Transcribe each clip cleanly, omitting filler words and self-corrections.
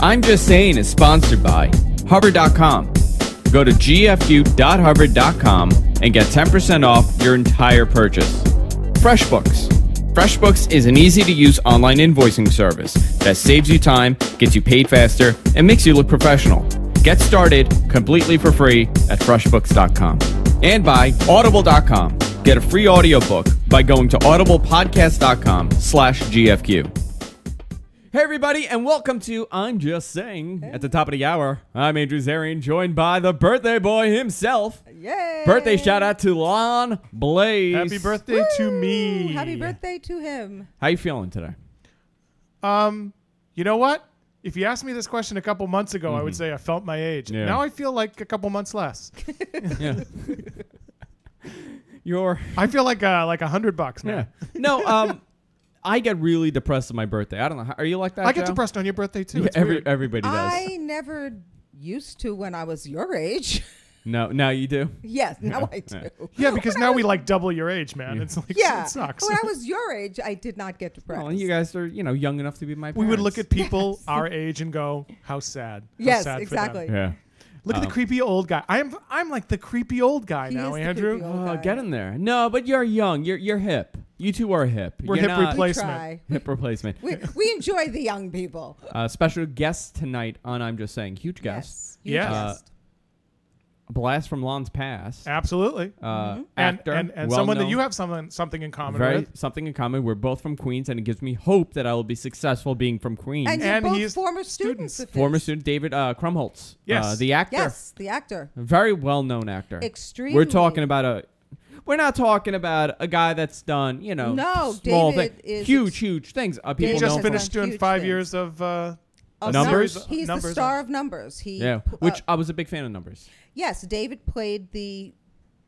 I'm Just Saying is sponsored by Hubbard.com. Go to gfu.hubbard.com and get 10% off your entire purchase. FreshBooks. FreshBooks is an easy-to-use online invoicing service that saves you time, gets you paid faster, and makes you look professional. Get started completely for free at freshbooks.com. And by Audible.com. Get a free audiobook by going to audiblepodcast.com/GFQ. Hey everybody, and welcome to I'm Just Saying. At the top of the hour, I'm Andrew Zarian, joined by the birthday boy himself. Yay! Birthday shout out to Lon Blaze. Happy birthday to me. Happy birthday to him. How you feeling today? You know what? If you asked me this question a couple months ago, I would say I felt my age. Yeah. Now I feel like a couple months less. Yeah. I feel like $100, man. Yeah. No, I get really depressed on my birthday. I don't know. Are you like that, I get Joe? depressed on your birthday too. Yeah, It's weird. everybody does. I never used to when I was your age. No, now you do? Yes, now I do. Yeah. Yeah, because now we like double your age, man. It's like Yeah. it sucks. When I was your age, I did not get depressed. Well, you guys are, young enough to be my parents. We would look at people our age and go, "How sad." How Yes, sad for exactly. them. Yeah. Look at the creepy old guy. I'm like the creepy old guy He now, is the Andrew. creepy old Oh, guy. get in there. No, but you're young. You're hip. You two are hip. We're You're hip not replacement. Try. hip replacement. We enjoy the young people. Special guest tonight on I'm Just Saying. Huge guest. Yes. Yeah. Yes. A blast from Lon's past. Absolutely. Actor. And well someone that known. you have something in common Very with. something in common. We're both from Queens, and it gives me hope that I will be successful being from Queens. And you're And both he's former students of his. Former student David Krumholtz. Yes. The actor. Yes, the actor. Very well-known actor. Extremely. We're not talking about a guy that's done, No, small David things. is Huge things. People He David just has know finished done doing huge 5 things. years of Numbers? He's numbers the star of Numbers. Yeah, which I was a big fan of Numbers. Yes, David played the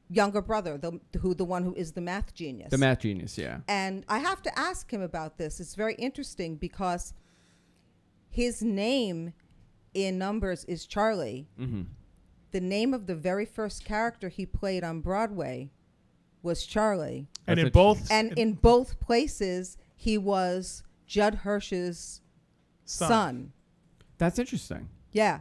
younger brother, the one who is the math genius. The math genius, yeah. And I have to ask him about this. It's very interesting because his name in Numbers is Charlie. Mm-hmm. The name of the very first character he played on Broadway was Charlie. and That's in both And in both places, he was Judd Hirsch's son. That's interesting. Yeah.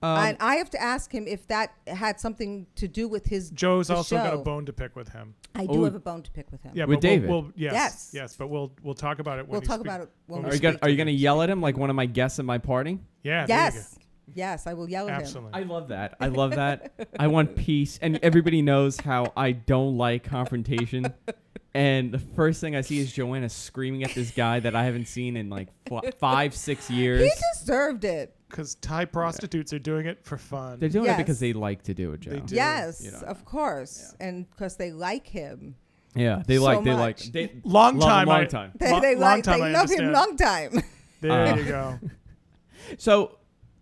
And I have to ask him if that had something to do with his Joe's the also got a show. bone to pick with him. I do Oh. have a bone to pick with him. Yeah, With but David? Yes. but we'll talk about it. We'll talk about it when we Are you speak gonna to him. yell at him like one of my guests at my party? Yeah. there you go. Yes. Yes, I will yell at him. Absolutely. I love that. I want peace, and everybody knows how I don't like confrontation. And the first thing I see is Joanna screaming at this guy that I haven't seen in like 5-6 years. He deserved it. Because Thai prostitutes are doing it for fun. They're doing it Yes. because they like to do it, Joe. They do. Yes, You know. of course. And because they like him. Yeah, they So like. much. Long love time. him, long time. They, Long they like time, they I love him understand. long time. There you go. So,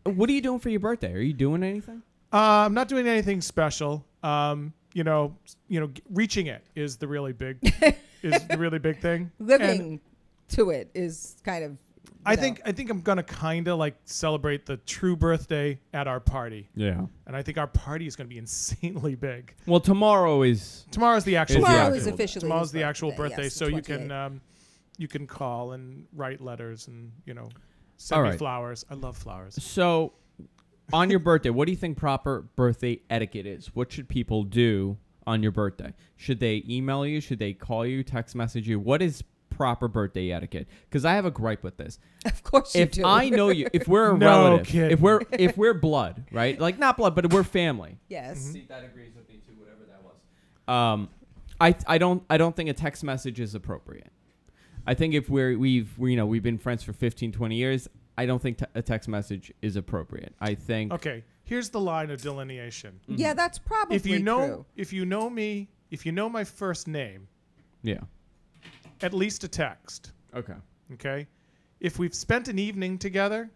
what are you doing for your birthday? Are you doing anything? I'm not doing anything special. Reaching it is the really big thing. Living And to it is kind of I think I'm gonna kind of like celebrate the true birthday at our party, Yeah. and I think our party is gonna be insanely big. Well, tomorrow is. Tomorrow's the actual. tomorrow the is actual- officially Tomorrow's his the actual birthday, yes, so the you 28th. can call and write letters and All send me right. flowers. I love flowers. So, on your birthday, what do you think proper birthday etiquette is? What should people do on your birthday? Should they email you? Should they call you? Text message you? What is proper birthday etiquette? Because I have a gripe with this. Of course you If do. I know you, if we're a No relative, kidding. if we're blood, right? Like not blood, but we're family. Yes. See, that agrees with me too. Whatever that was. I don't think a text message is appropriate. I think if we've been friends for 15, 20 years, I don't think a text message is appropriate. I think Okay, here's the line of delineation. Yeah, that's probably If you true. know me, if you know my first name, yeah. at least a text. Okay. Okay, if we've spent an evening together,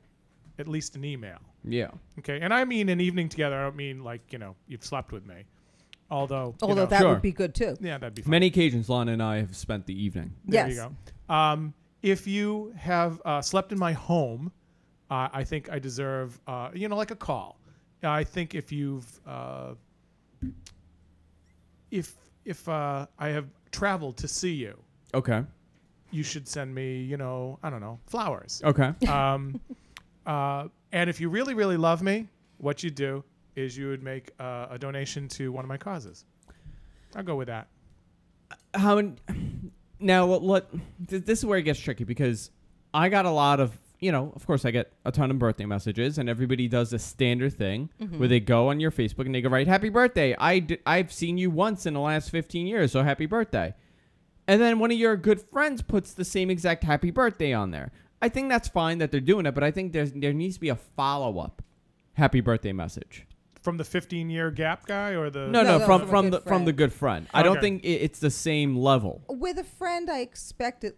at least an email. Yeah. Okay, and I mean an evening together. I don't mean like you've slept with me. Although That Sure. would be good too. yeah, that'd be fun. Many occasions, Lon and I have spent the evening. There Yes. you go. If you have slept in my home, I think I deserve, like a call. I think if you've, if I have traveled to see you, Okay. you should send me, I don't know, flowers. Okay. And if you really, really love me, what you do is you would make a donation to one of my causes. I'll go with that. This is where it gets tricky because I got a lot of, of course I get a ton of birthday messages and everybody does the standard thing where they go on your Facebook and they go, right, happy birthday. I've seen you once in the last 15 years, so happy birthday. And then one of your good friends puts the same exact happy birthday on there. I think that's fine that they're doing it, but I think there needs to be a follow-up happy birthday message. From the 15-year gap guy or the... No, from the good friend. Okay. I don't think it's the same level. With a friend, I expect it,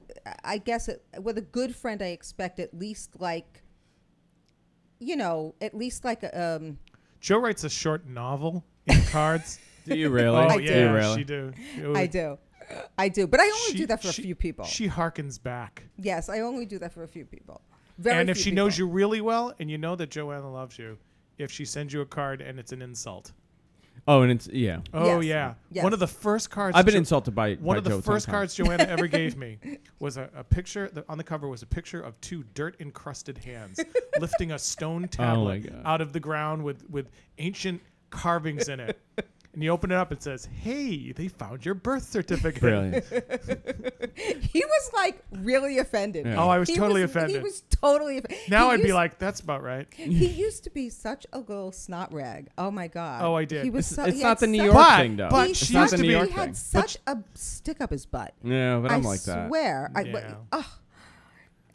with a good friend, I expect at least like, Joe writes a short novel in cards. Do you really? Oh, I yeah, do. she do. I do, but I only do that for a few people. She harkens back. Yes, I only do that for a few people. And if she knows you really well and you know that Joanna loves you, if she sends you a card and it's an insult. Oh, and it's, yeah. Oh, yes. yeah. Yes. One of the first cards... I've been insulted by One of the Joe first sometimes. cards Joanna ever gave me was a picture. On the cover was a picture of two dirt-encrusted hands lifting a stone tablet out of the ground with ancient carvings in it. And you open it up, it says, hey, they found your birth certificate. Brilliant. He was like really offended. Yeah. Oh, I was totally offended. He was totally offended. Now I'd be like, that's about right. He used to be such a little snot rag. Oh my God. Oh, I did. He was It's not the New York thing, though. But It's she not used the to New be- York He thing. had such a stick up his butt. Yeah, but I'm like that. I swear. Yeah.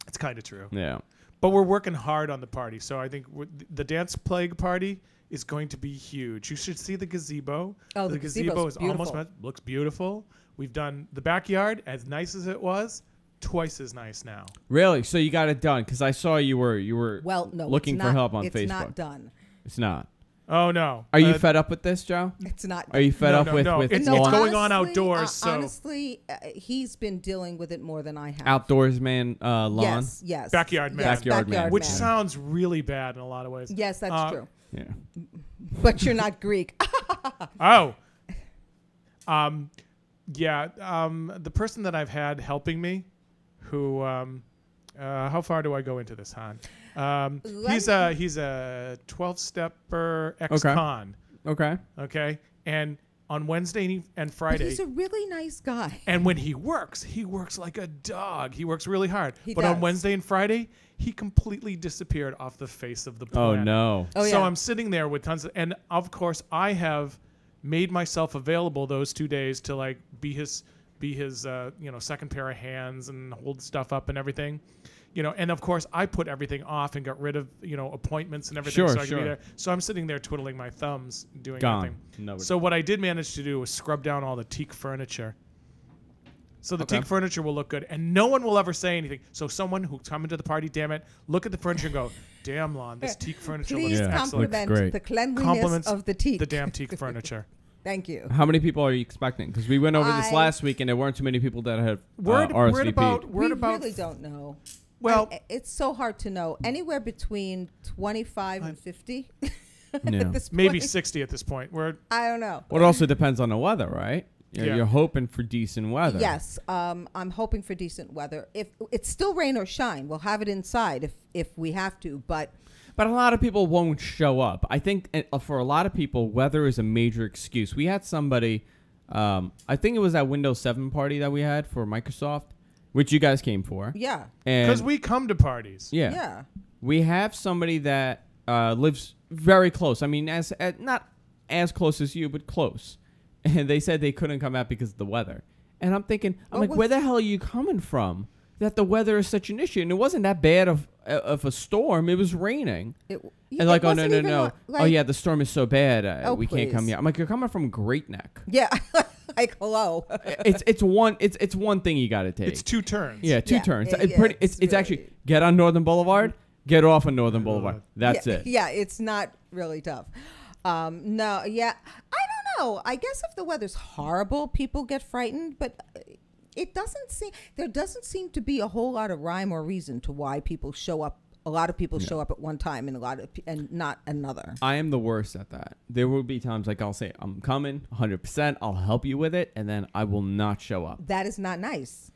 It's kind of true. Yeah. But we're working hard on the party. So I think the Dance Plague party is going to be huge. You should see the gazebo. Oh, the gazebo is beautiful. almost looks beautiful. We've done the backyard, as nice as it was, twice as nice now. Really? So you got it done? Because I saw you were looking for help on Facebook. It's not done. It's not. Oh no. Are you fed up with this, Joe? It's not. Are you fed up with It's lawn? going on outdoors. So honestly, he's been dealing with it more than I have. Outdoors man lawn? Yes. Backyard man. Yes, Backyard man. which man. sounds really bad in a lot of ways. Yes, that's true. Yeah. But you're not Greek. Oh. The person that I've had helping me, who how far do I go into this, Han? He's a 12-stepper ex-con. Okay. Okay. And on Wednesday and Friday. But he's a really nice guy. And when he works like a dog. He works really hard. He but does. on Wednesday and Friday, he completely disappeared off the face of the planet. Oh no. Oh, So yeah. I'm sitting there with tons of, and of course I have made myself available those 2 days to like be his second pair of hands and hold stuff up and everything. And of course I put everything off and got rid of, appointments and everything. Sure, so I could be sure. there. So I'm sitting there twiddling my thumbs doing Gone. nothing. Nobody. So what I did manage to do was scrub down all the teak furniture. So the teak furniture will look good, and no one will ever say anything. So someone who's coming to the party, damn it, look at the furniture and go, damn, Lon, this teak furniture Please looks excellent. Looks compliment great. the cleanliness Compliments of the teak. the damn teak furniture. Thank you. How many people are you expecting? Because we went over this last week, and there weren't too many people that had Word RSVP'd. about We really don't know. Well, it's so hard to know. Anywhere between 25 and 50. Yeah. At this maybe point. 60 at this point. I don't know. Well, it also depends on the weather, right? Yeah. You're hoping for decent weather. Yes, I'm hoping for decent weather. If it's still rain or shine, we'll have it inside if we have to. But a lot of people won't show up. I think for a lot of people, weather is a major excuse. We had somebody, I think it was that Windows 7 party that we had for Microsoft, which you guys came for. yeah, because we come to parties. Yeah. We have somebody that lives very close. I mean, not as close as you, but close. And they said they couldn't come out because of the weather. And I'm thinking, where the hell are you coming from that the weather is such an issue? And it wasn't that bad of a storm. It was raining. And like, oh, no. The storm is so bad. We can't come here. I'm like, you're coming from Great Neck. Yeah. Like, hello. It's one thing you got to take. It's 2 turns. Yeah, two turns. Yeah, It's really- actually get on Northern Boulevard, get off on Northern Boulevard. That's it. Yeah, it's not really tough. I don't know. I guess if the weather's horrible, people get frightened, but there doesn't seem to be a whole lot of rhyme or reason to why people show up. A lot of people show up at one time and not another. I am the worst at that. There will be times like I'll say, I'm coming 100%. I'll help you with it. And then I will not show up. That is not nice.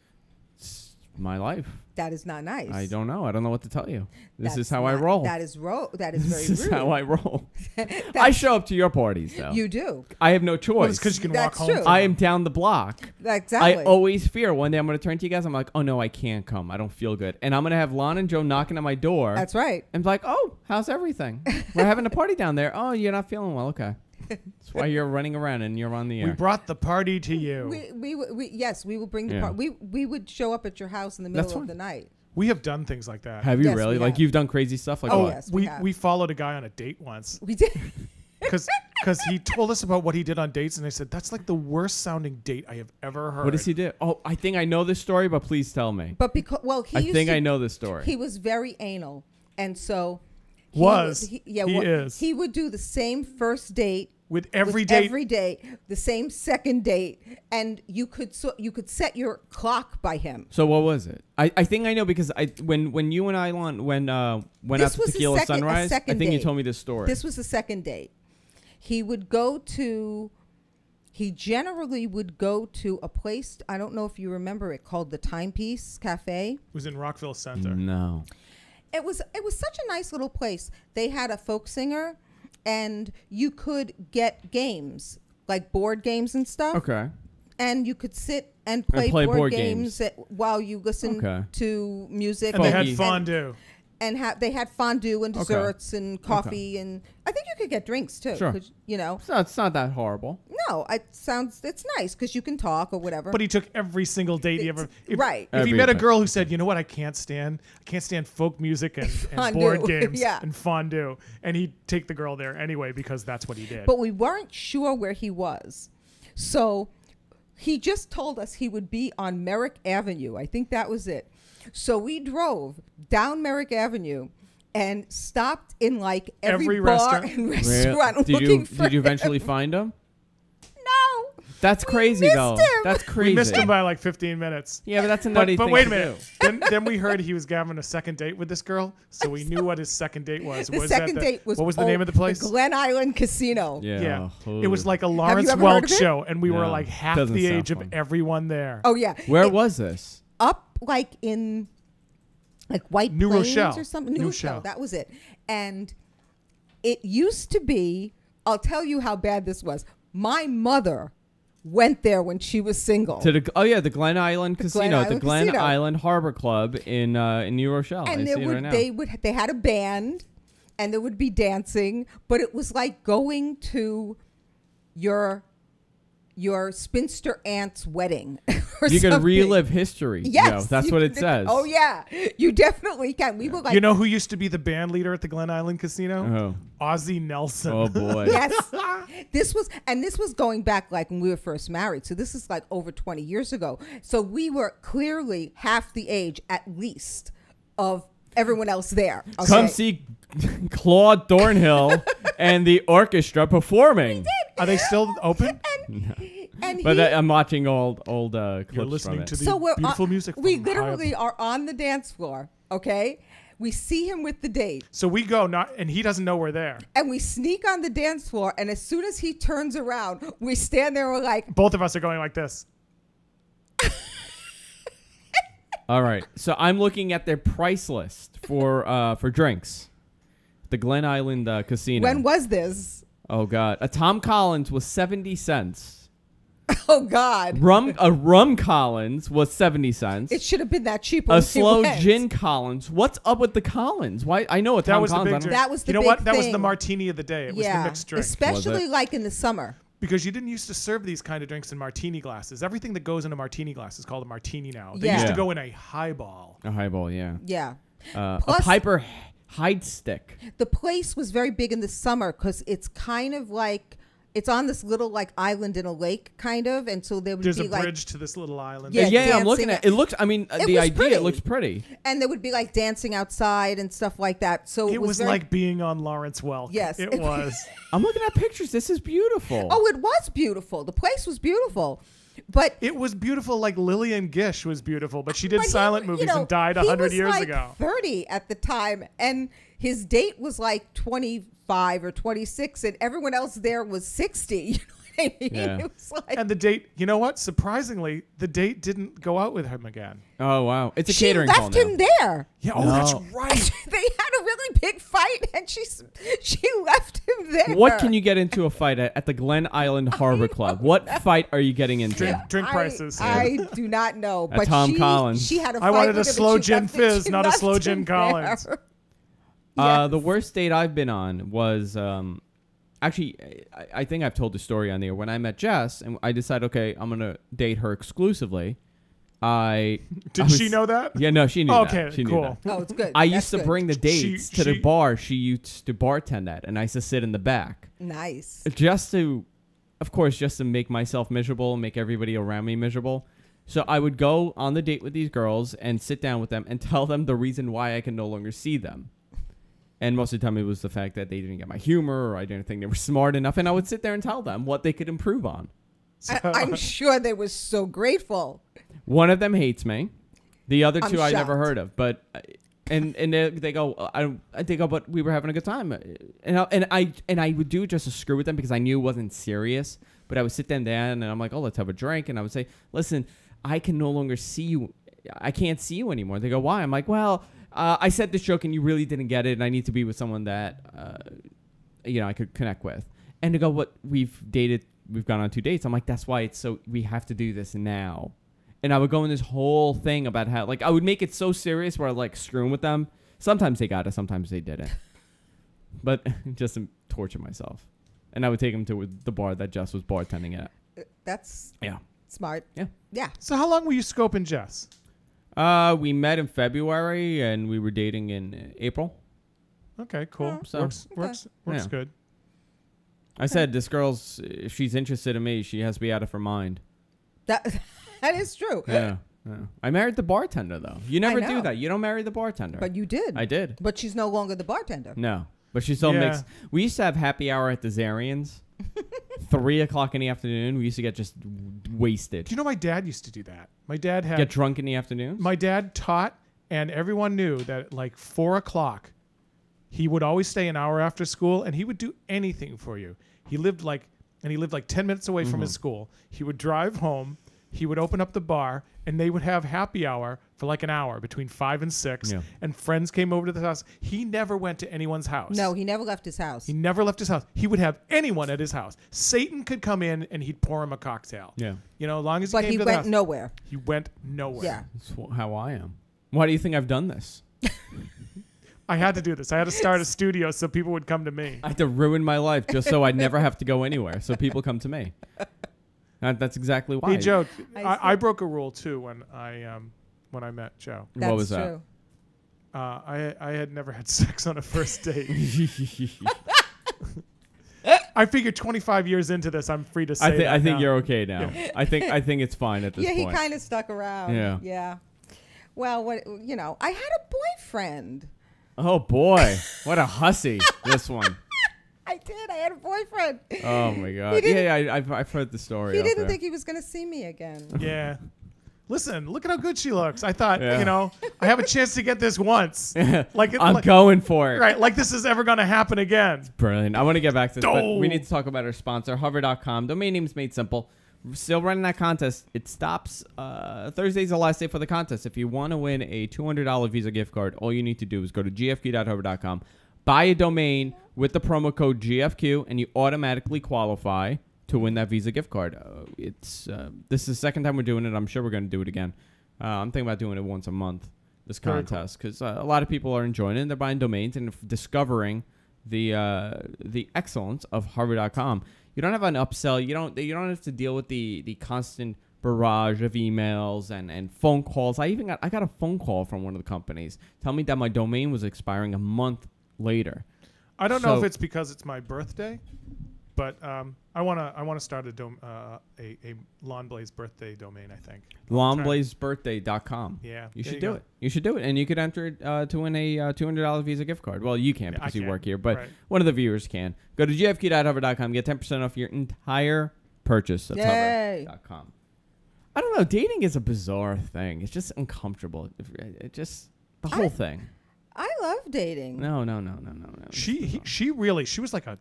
my life. That is not nice. I don't know. I don't know what to tell you. This That's is how I not- roll. That is That is very This is rude. how I roll. I show up to your parties, though. You do. I have no Well, choice. it's because you can That's walk home. true. I am down the block. Exactly. I always fear one day I'm going to turn to you guys. I'm like, oh, no, I can't come. I don't feel good. And I'm going to have Lon and Joe knocking at my door. That's right. And be like, oh, how's everything? We're having a party down there. Oh, you're not feeling well. Okay. That's why you're running around and you're on the air. We brought the party to you. Yes, we will bring the Yeah. part. We would show up at your house in the middle That's of fine. the night. We have done things like that. Have you Yes, really? we Like have. you've done crazy stuff like Oh, what? yes. we have. we followed a guy on a date once We did. because he told us about what he did on dates, and I said that's like the worst sounding date I have ever heard. What does he do? Oh, I think I know this story, but please tell me. But because he I used think to, I know this story. He was very anal, and so he is. He would do the same first date with every date? every date, the same second date, and you could set your clock by him. So what was it? I think I know because when you and I went out This to was a Tequila second- a Sunrise, I second think you date. told me this story. This was the second date. He generally would go to a place, I don't know if you remember it, called the Timepiece Cafe. It was in Rockville Center. No. It was such a nice little place. They had a folk singer, and you could get games, like board games and stuff. Okay. And you could sit and play board games while you listen to music. And they had Funky. fondue. And they had fondue and desserts and coffee, and I think you could get drinks too. Sure. 'Cause, you know. It's not that horrible. No, it's nice because you can talk or whatever. But he took every single date he ever. Right. If he met a Every- girl who said, you know what, I can't stand folk music and Fondue. board games Yeah. and fondue, and he'd take the girl there anyway because that's what he did. But we weren't sure where he was, so he just told us he would be on Merrick Avenue. I think that was it. So we drove down Merrick Avenue and stopped in like every bar restaurant. and restaurant looking for Did you him. eventually find him? No. That's We crazy missed though. him. That's crazy. we missed him by like 15 minutes. Yeah, but that's a nutty But thing wait a to minute. do. then we heard he was having a second date with this girl, so we knew what his second date was. The Was second that date was what was the name of the place? The Glen Island Casino. Yeah. It was like a Lawrence ever heard Welk of it? show, and we were No, like half doesn't the sound age fun. of everyone there. Oh yeah. Where was this? Up like in like White New Plains Rochelle. or something. New New Rochelle. Rochelle. That was it. And it used to be, I'll tell you how bad this was. My mother went there when she was single. To the the Glen Island Casino, Island the Glen Casino. Island Harbor Club in New Rochelle. and I there see it would right now. they had a band and there would be dancing, but it was like going to your spinster aunt's wedding. Or You can something. relive history. Yes, Joe. That's you what it can- says. Oh yeah, you definitely can. We were like, You know who used to be the band leader at the Glen Island Casino? Oh. Ozzie Nelson. Oh boy. yes. This was going back like when we were first married. So this is like over 20 years ago. So we were clearly half the age at least of everyone else there. Okay? Come see Claude Thornhill and the orchestra performing. Are they still open? And But he, I'm watching old clips You're listening from it. to the so we're beautiful on, music. we from literally high above. are on the dance floor. Okay. We see him with the date. So we go, and he doesn't know we're there. And we sneak on the dance floor. And as soon as he turns around, we stand there and we're like, Both of us are going like this. All right. So I'm looking at their price list for drinks. The Glen Island Casino. when was this? Oh God. A Tom Collins was 70 cents. Oh, God. A rum Collins was 70 cents. It should have been that cheap. A when we slow went. gin Collins. What's up with the Collins? Why? I know a Tom That was the Collins. big I don't- drink. That was the You know big what? That was the thing. martini of the day. It was the mixed drink. Especially like in the summer. Because you didn't used to serve these kind of drinks in martini glasses. Everything that goes in a martini glass is called a martini now. They Yeah. used to Yeah. go in a highball. A highball, yeah. Yeah. A Plus- Piper Hide Stick. The place was very big in the summer because it's kind of like, it's on this little like island in a lake kind of. And so there would There's be a like, bridge to this little island. Yeah, Yeah, I'm looking dancing. at it. Looks, I mean, It the was idea, pretty. it looks pretty. and there would be like dancing outside and stuff like that. So It was very, like being on Lawrence Welk. Yes. It was. I'm looking at pictures. This is beautiful. oh, it was beautiful. The place was beautiful. But It was beautiful like Lillian Gish was beautiful, but she did but he- silent you movies know, and died he 100 was years like ago. 30 at the time. And his date was like 25 or 26. And everyone else there was 60. I mean, Yeah. it was like, And the date, you know what? Surprisingly, the date didn't go out with him again. Oh, wow. It's a she catering call left now. him there. Yeah. Oh, No. that's right. They had a really big fight, and she left him there. What can you get into a fight at the Glen Island Harbor Club? What fight are you getting into? Drink prices. I do not know. At But Tom Collins. She had a fight I wanted with a him, slow and she gin left fizz, she not a left slow him gin there. Collins. The worst date I've been on was actually, I think I've told the story on there. When I met Jess and I decided, okay, I'm going to date her exclusively. Did she know that? Yeah, no, she knew Oh, that. okay, She knew cool. that. Oh, it's good. I That's used to good. bring the dates to the she- bar she used to bartend at, and I used to sit in the back. Nice. Just to make myself miserable, make everybody around me miserable. So I would go on the date with these girls and sit down with them and tell them the reason why I can no longer see them. And most of the time it was the fact that they didn't get my humor or I didn't think they were smart enough. And I would sit there and tell them what they could improve on. I'm sure they were so grateful. One of them hates me. The other I'm two I never shocked. heard of. But and they go, they go, but we were having a good time. And I would do it just to screw with them because I knew it wasn't serious. But I would sit them down and I'm like, oh, let's have a drink. And I would say, listen, I can no longer see you. I can't see you anymore. They go, why? I'm like, well, I said this joke and you really didn't get it. And I need to be with someone that, I could connect with. And they go, what? We've gone on 2 dates. I'm like, that's why we have to do this now. And I would go in this whole thing about how, like, I would make it so serious where I like screwing with them. Sometimes they got it. Sometimes they didn't. But just to torture myself. And I would take them to the bar that Jess was bartending at. That's Yeah. smart. Yeah. Yeah. So how long were you scoping Jess? We met in February and we were dating in April. Okay, cool. So- Works Yeah. good. I said, this girl's, if she's interested in me, she has to be out of her mind. That is true. Yeah. I married the bartender, though. You never do know. that. You don't marry the bartender. But you did. I did. But she's no longer the bartender. No. But she still Yeah. makes... We used to have happy hour at the Zarians. 3 o'clock in the afternoon. We used to get just wasted. Do you know my dad used to do that? My dad had... Get drunk in the afternoon? My dad taught, and everyone knew that at like 4 o'clock, he would always stay an hour after school, and he would do anything for you. He lived like 10 minutes away from his school. He would drive home. He would open up the bar, and they would have happy hour for like an hour between 5 and 6. Yeah. And friends came over to the house. He never went to anyone's house. No, he never left his house. He never left his house. He would have anyone at his house. Satan could come in, and he'd pour him a cocktail. Yeah. You know, as long as But he came he to the went house. nowhere. He went nowhere. Yeah. That's how I am. Why do you think I've done this? I had to do this. I had to start a studio so people would come to me. I had to ruin my life just so I'd never have to go anywhere. So people come to me. That's exactly why. Hey, Joe, I I broke a rule too when I met Joe. That's What was that? true. I had never had sex on a first date. I figured 25 years into this, I'm free to say that I think now. you're okay now. Yeah. I think it's fine at this Yeah, he point. kind of stuck around. Yeah. Yeah. Well, I had a boyfriend. Oh boy, what a hussy this one. I did. I had a boyfriend. Oh my god. didn't- Yeah, I've heard the story. He out didn't there. think he was going to see me again. Yeah. Listen, look at how good she looks. I thought, Yeah. I have a chance to get this once. Like I'm going for it. Right, like this is ever going to happen again. Brilliant. I want to get back to this, but we Oh. need to talk about our sponsor, hover.com. Domain name's made simple. We're still running that contest. It stops. Thursday's the last day for the contest. If you want to win a $200 Visa gift card, all you need to do is go to gfq.hover.com, buy a domain with the promo code GFQ, and you automatically qualify to win that Visa gift card. This is the second time we're doing it. I'm sure we're going to do it again. I'm thinking about doing it once a month, this Very contest, because a lot of people are enjoying it. They're buying domains and discovering the excellence of Harvard.com. You don't have an upsell. You don't have to deal with the constant barrage of emails and phone calls. I got a phone call from one of the companies telling me that my domain was expiring a month later. I don't know So- if it's because it's my birthday, but I want to start a Lon Blaze birthday domain, I think. LonBlazeBirthday.com. Yeah. You there should go. do it. You should do it. And you could enter to win a $200 Visa gift card. Well, you can't Yeah, I because you can't. work here, but Right. one of the viewers can. Go to gfq.hover.com. Get 10% off your entire purchase. That's Yay. hover.com. I don't know. Dating is a bizarre thing. It's just uncomfortable. It just, the whole thing. I love dating. No. She was like a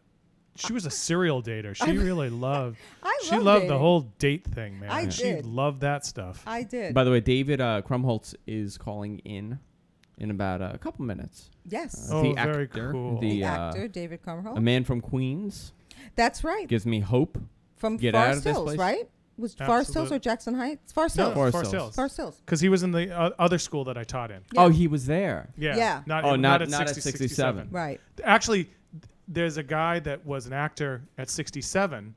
She was a serial dater. She really loved. She love loved dating. the whole date thing, man. I She did. loved that stuff. I did. By the way, David Krumholtz is calling in about a couple minutes. Yes. Oh, the very actor, cool. The actor, David Krumholtz. a man from Queens, That's right. gives me hope. From Get out Forest of this Hills, place. right? Was Forest Hills Absolute- or Jackson Heights? Forest No, Hills. Forest Forest Hills. Hills. Forest Hills. Because he was in the other school that I taught in. Yeah. Oh, he was there. Yeah. Yeah. Not at not at 67. Right. Actually, there's a guy that was an actor at 67.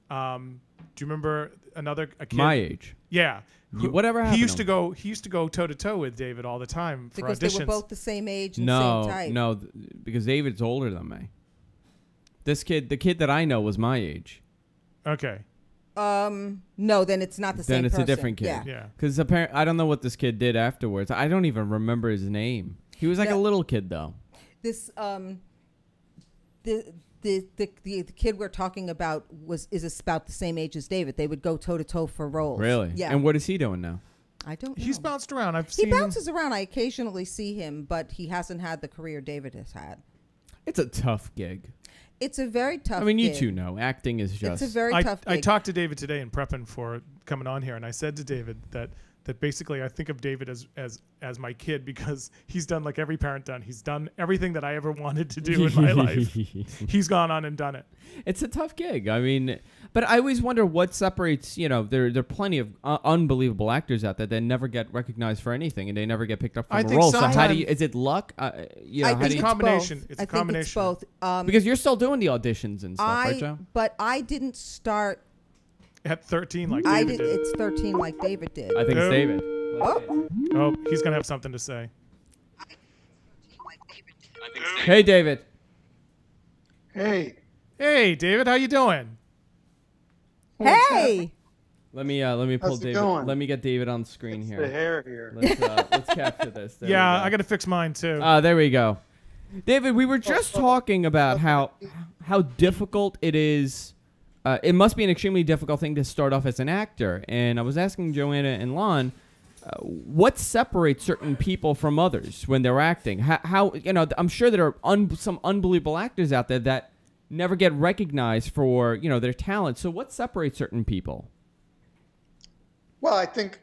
Do you remember a kid? My age. Yeah. Whatever happened He used to to go toe to toe with David all the time for Because auditions. they were both the same age and No, same type. no, because David's older than me. The kid that I know was my age. Okay. No, then it's not the same Then it's person. a different kid. Yeah. Yeah. Because apparently, I don't know what this kid did afterwards. I don't even remember his name. He was like a No. little kid, though. This the kid we're talking about is about the same age as David. They would go toe to toe for roles. Really? Yeah. And what is he doing now? I don't know. He's bounced around. I've He seen him. bounces around. I occasionally see him, but he hasn't had the career David has had. It's a tough gig. It's a very tough I mean, you gig. two know. Acting is just... It's a very tough gig. I talked to David today in prepping for coming on here, and I said to David that basically I think of David as my kid because he's done like every parent done. He's done everything that I ever wanted to do in my life. He's gone on and done it. It's a tough gig. I mean, but I always wonder what separates, there are plenty of unbelievable actors out there that never get recognized for anything and they never get picked up for I a think role. So how sometimes- do you, is it luck? I how think do you, it's it's combination. both. It's a I think it's combination. both. because you're still doing the auditions and stuff, right, Joe? But I didn't start. At 13, like I David did. did. It's 13, like David did. I think it's Who? David. Oh, Oh, he's gonna have something to say. Hey, David. Hey, Hey, David, how you doing? hey! Let me pull How's it David. going? Let me get David on the screen the here. hair here. Let's capture this. There Yeah, we go. I gotta fix mine too. There we go. David, we were just talking about how difficult it is. It must be an extremely difficult thing to start off as an actor. And I was asking Joanna and Lon, what separates certain people from others when they're acting? How I'm sure there are some unbelievable actors out there that never get recognized for their talent. So what separates certain people? Well, I think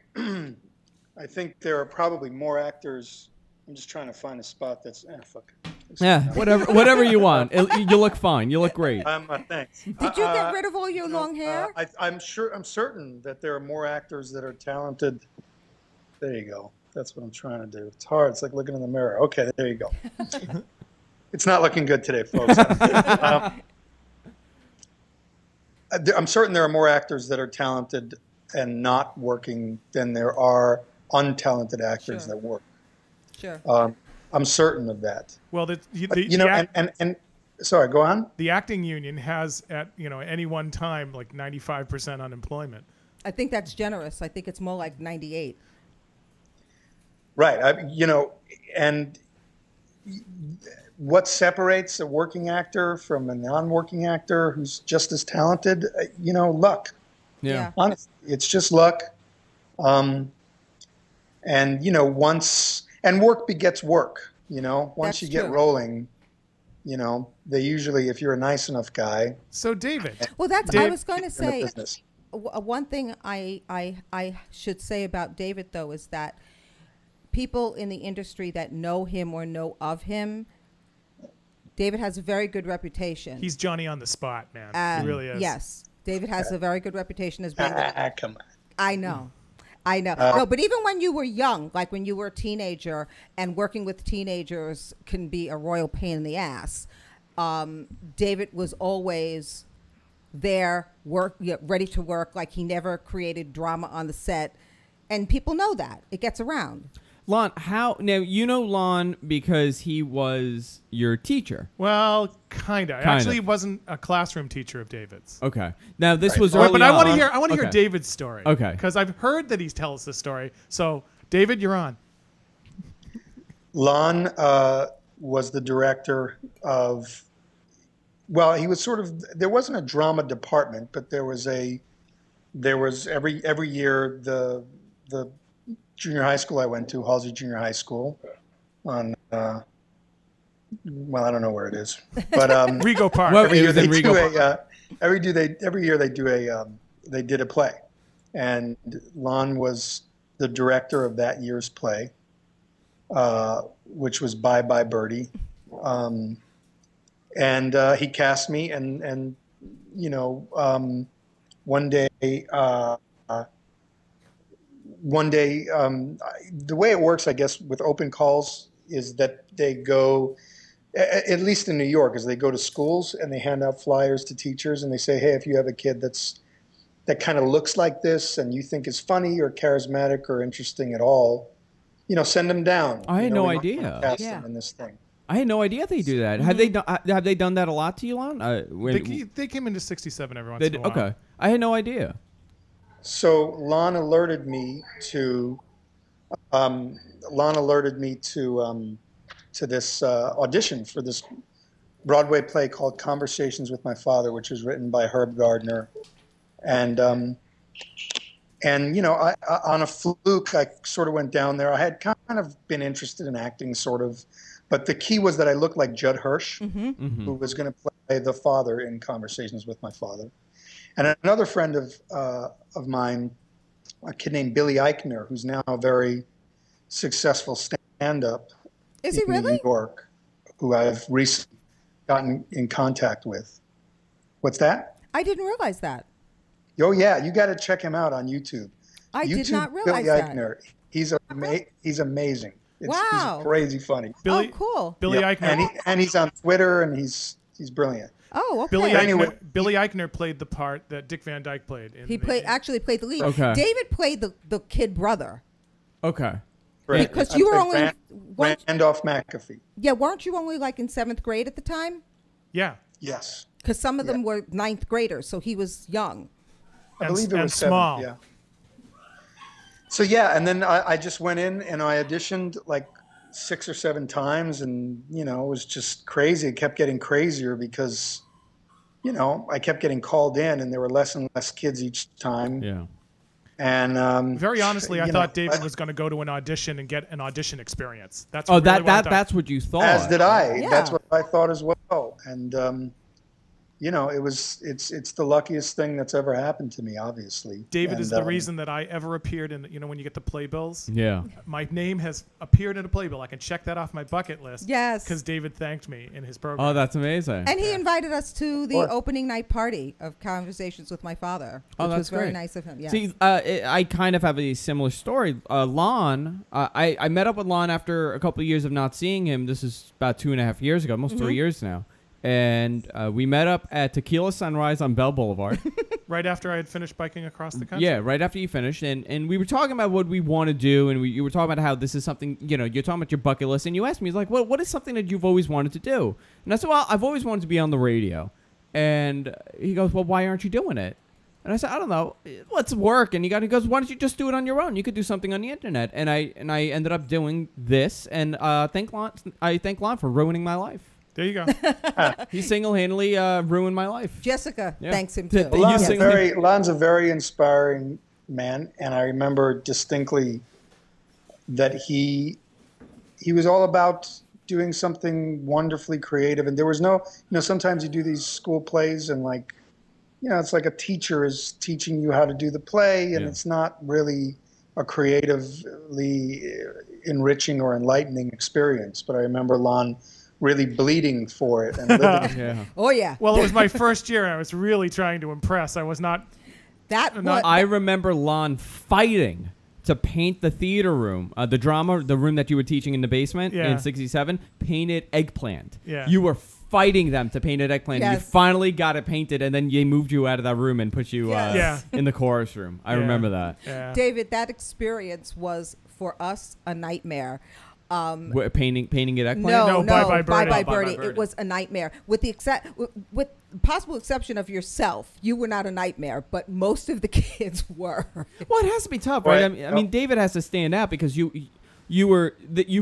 there are probably more actors. I'm just trying to find a spot that's fuck. Yeah, whatever you want. You look fine. You look great. Thanks. Did you get rid of all your long hair? I'm certain that there are more actors that are talented. There you go. That's what I'm trying to do. It's hard. It's like looking in the mirror. Okay, there you go. It's not looking good today, folks. I'm certain there are more actors that are talented and not working than there are untalented actors Sure. that work. Sure. I'm certain of that. Well, But, and sorry, go on. the acting union has at any one time like 95% unemployment. I think that's generous. I think it's more like 98. Right. And what separates a working actor from a non-working actor who's just as talented? Luck. Yeah. Honestly, it's just luck. And work begets work. Once That's you get true. rolling, they usually, if you're a nice enough guy, So David, Well, I Dave- was going to in the say, business. one thing I should say about David, though, is that people in the industry that know him or know of him, David has a very good reputation. he's Johnny on the spot, man. He really is. Yes. David has a very good reputation as being Come on. I know. No, but even when you were young, like when you were a teenager, and working with teenagers can be a royal pain in the ass, David was always there, ready to work. Like he never created drama on the set, and people know that. It gets around. Lon, now Lon because he was your teacher. Well, kinda. Actually, he wasn't a classroom teacher of David's. Okay. Now this was All right, early but I on. want to hear. I want to hear Okay. David's story. Okay. Because I've heard that he tells this story. So, David, you're on. Lon was the director of, he was sort of, there wasn't a drama department, but there was every year the junior high school I went to, Halsey Junior High School, on well, I don't know where it is, but Rego Park. Well, every it year was they in do Rego every year they do they did a play, and Lon was the director of that year's play, which was Bye Bye Birdie, and he cast me, and you know, one day the way it works, I guess, with open calls is that they go, at least in New York, is they go to schools and they hand out flyers to teachers and they say, hey, if you have a kid that kind of looks like this and you think is funny or charismatic or interesting at all, you know, send them down. I had You know, no we idea. cast Yeah. them in this thing. I had no idea they do that. Have they done that a lot to you, Lon? They came into 67 every once in a while. Okay, I had no idea. So Lon alerted me to this audition for this Broadway play called Conversations with My Father, which was written by Herb Gardner, and you know, I on a fluke I sort of went down there. I had kind of been interested in acting, sort of, but the key was that I looked like Judd Hirsch, who was going to play the father in Conversations with My Father, and another friend of mine, a kid named Billy Eichner, who's now a very successful stand-up Is he in really? New York, who I've recently gotten in contact with. What's that? I didn't realize that. Oh yeah, you got to check him out on YouTube. I YouTube did not realize Billy that. Eichner. He's amazing. Wow. He's crazy funny. Billy, Oh, cool. Billy Yeah, Eichner. and he's on Twitter, and he's brilliant. Oh, okay. Billy Anyway. Eichner. Billy Eichner played the part that Dick Van Dyke played. He actually played the lead. Okay. David played the kid brother. Okay. Right. Because I you were played only Randolph McAfee. Yeah, weren't you only like in 7th grade at the time? Yeah. Yes, Because some of them were 9th graders, so he was young. I And- believe it and was small. 7th, yeah. So yeah, and then I just went in and I auditioned like 6 or 7 times, and you know, it was just crazy. It kept getting crazier because, you know, I kept getting called in, and there were less and less kids each time. Yeah. And Very honestly, I you know, thought David was going to go to an audition and get an audition experience. That's Oh, really what I thought. that's what you thought. as did I. Yeah. That's what I thought as well. And you know, it's the luckiest thing that's ever happened to me, obviously. David is And, the reason that I ever appeared in, you know, when you get the playbills. Yeah. My name has appeared in a playbill. I can check that off my bucket list. Yes. Because David thanked me in his program. Oh, that's amazing. And he invited us to the What? opening night party of Conversations with My Father, which Oh, that's was very great. nice of him. Yeah. See, I kind of have a similar story. Lon, I met up with Lon after a couple of years of not seeing him. This is about 2.5 years ago, almost 3 years now. And we met up at Tequila Sunrise on Bell Boulevard. Right after I had finished biking across the country. Yeah, right after you finished. And we were talking about what we want to do. And you were talking about how this is something, you know, you're talking about your bucket list. And you asked me, like, what is something that you've always wanted to do? And I said, well, I've always wanted to be on the radio. And he goes, well, why aren't you doing it? And I said, I don't know. Let's work. And he goes, why don't you just do it on your own? You could do something on the internet. And I ended up doing this. And I thank Lon for ruining my life. There you go. He single-handedly ruined my life. Jessica Yeah. thanks him too. You Lon's, sing- Lon's a very inspiring man, and I remember distinctly that he was all about doing something wonderfully creative. And there was no, you know, sometimes you do these school plays and like, you know, it's like a teacher is teaching you how to do the play, and Yeah. it's not really a creatively enriching or enlightening experience. But I remember Lon really bleeding for it and living. Yeah. Oh yeah. Well, it was my first year, and I was really trying to impress. I was not. That not- what, I remember Lon fighting to paint the theater room, the room that you were teaching in the basement Yeah. in 67, painted eggplant. Yeah. You were fighting them to paint it eggplant. And you Yes. finally got it painted, and then they moved you out of that room and put you Yes. Yeah. in the chorus room. I Yeah. remember that. Yeah. David, that experience was for us a nightmare. Painting it eggplant? No, Bye Bye Birdie. Bye Bye Bye Bye Birdie. Birdie. It was a nightmare. With possible exception of yourself, you were not a nightmare, but most of the kids were. Well, it has to be tough, right? Right. I mean, David has to stand out because you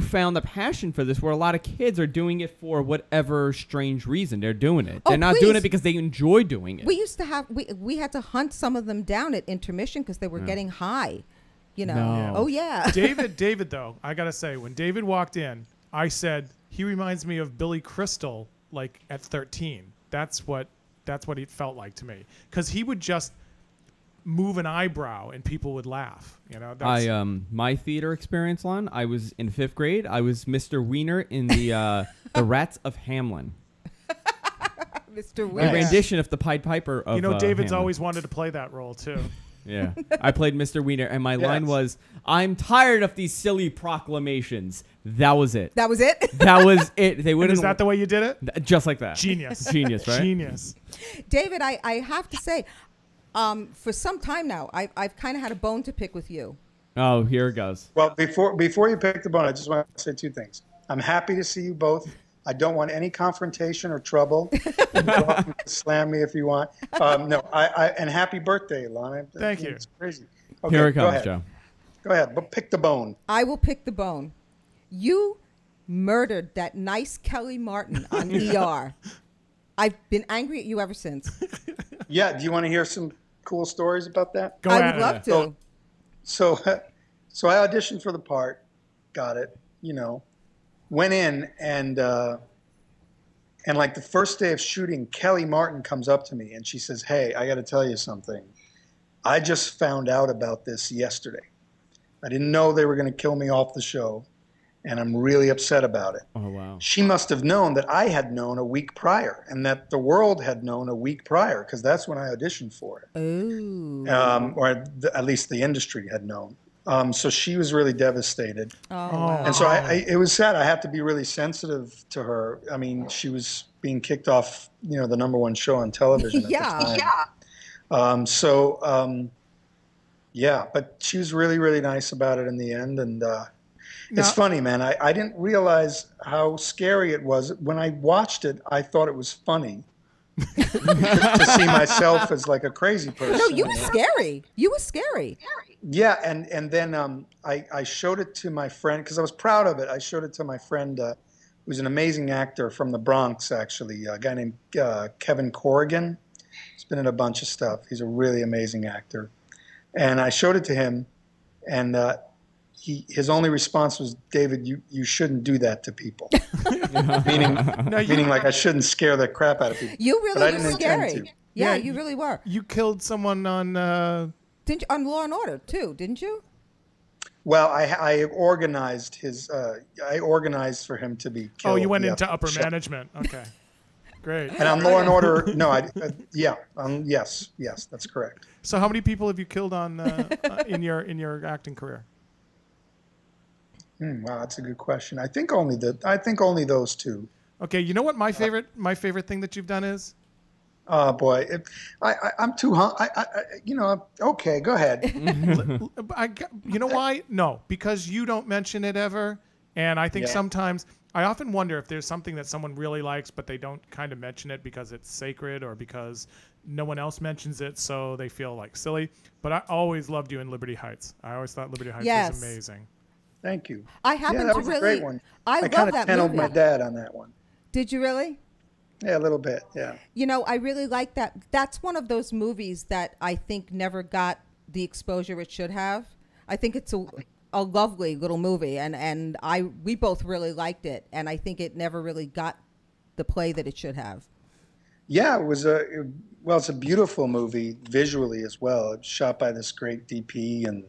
found a passion for this, where a lot of kids are doing it for whatever strange reason they're doing it. Oh, They're not doing please. it because they enjoy doing it. We used to have we had to hunt some of them down at intermission because they were getting high. You know. No. Oh yeah. David, though, I gotta say, when David walked in, I said, he reminds me of Billy Crystal, like at 13. That's what it felt like to me, because he would just move an eyebrow and people would laugh. You know, my theater experience, Lon, I was in 5th grade. I was Mr. Wiener in the Rats of Hamlin. Mr. A Wiener. rendition of the Pied Piper of David's Hamlin. always wanted to play that role too. Yeah, I played Mr. Wiener, and my line was, "I'm tired of these silly proclamations." That was it. That was it? That was it. They wouldn't. Is that the way you did it? Just like that. Genius. Genius, right? Genius. David, I have to say, for some time now, I've kind of had a bone to pick with you. Oh, here it goes. Well, before you pick the bone, I just want to say 2 things. I'm happy to see you both. I don't want any confrontation or trouble. You're welcome to slam me if you want. No, and happy birthday, Lon. Thank you. It's crazy. Okay, Here it go comes, ahead. Joe. Go ahead, but pick the bone. I will pick the bone. You murdered that nice Kellie Martin on ER. I've been angry at you ever since. Yeah, do you want to hear some cool stories about that? Go I ahead. would love to. So I auditioned for the part, got it, went in and like the first day of shooting, Kellie Martin comes up to me and she says, "Hey, I got to tell you something. I just found out about this yesterday. I didn't know they were going to kill me off the show, and I'm really upset about it." Oh, wow. She must have known that I had known a week prior and that the world had known a week prior, because that's when I auditioned for it. Ooh. Or at least the industry had known. So she was really devastated. Oh, wow. And so it was sad. I had to be really sensitive to her. I mean, she was being kicked off, the #1 show on television at the time. Yeah. But she was really, really nice about it in the end. And it's funny, man. I didn't realize how scary it was. When I watched it, I thought it was funny. To see myself as like a crazy person. No, you were scary. You were scary. Yeah, and then I showed it to my friend because I was proud of it. I showed it to my friend who's an amazing actor from the Bronx, actually, a guy named Kevin Corrigan. He's been in a bunch of stuff. He's a really amazing actor. And I showed it to him, and his only response was, "David, you shouldn't do that to people." meaning like I shouldn't scare the crap out of people. You But I really were didn't intend scary. to. Yeah, Yeah, you really were. You killed someone on. Didn't you, on Law and Order too? Didn't you? Well, I organized I organized for him to be killed. Oh, you went yeah, into upper shot. management. Okay, great. And on Law and Order, no, yes, that's correct. So, how many people have you killed on in your acting career? Wow, that's a good question. I think only those 2. Okay, you know what my favorite thing that you've done is? Oh boy, I'm too okay, go ahead. You know why? No, because you don't mention it ever, and I think sometimes I often wonder if there's something that someone really likes, but they don't kind of mention it because it's sacred or because no one else mentions it, so they feel like silly. But I always loved you in Liberty Heights. I always thought Liberty Heights was amazing. Thank you. I happen that to was really. a great one. I kind love of that channeled movie. my dad on that one. Did you really? Yeah, a little bit. Yeah. I really like that. That's one of those movies that I think never got the exposure it should have. I think it's a lovely little movie, and we both really liked it, and I think it never really got the play that it should have. Yeah, it's a beautiful movie visually as well. It's shot by this great DP, and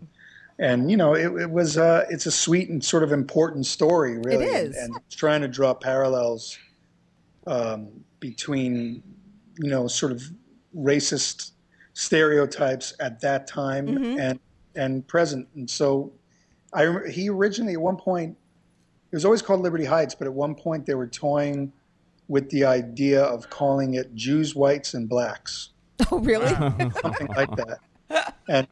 it's a sweet and sort of important story, really. It is. And it's trying to draw parallels between, sort of racist stereotypes at that time and present. And so he originally, at one point, it was always called Liberty Heights, but at one point they were toying with the idea of calling it Jews, Whites, and Blacks. Oh, really? Something like that. And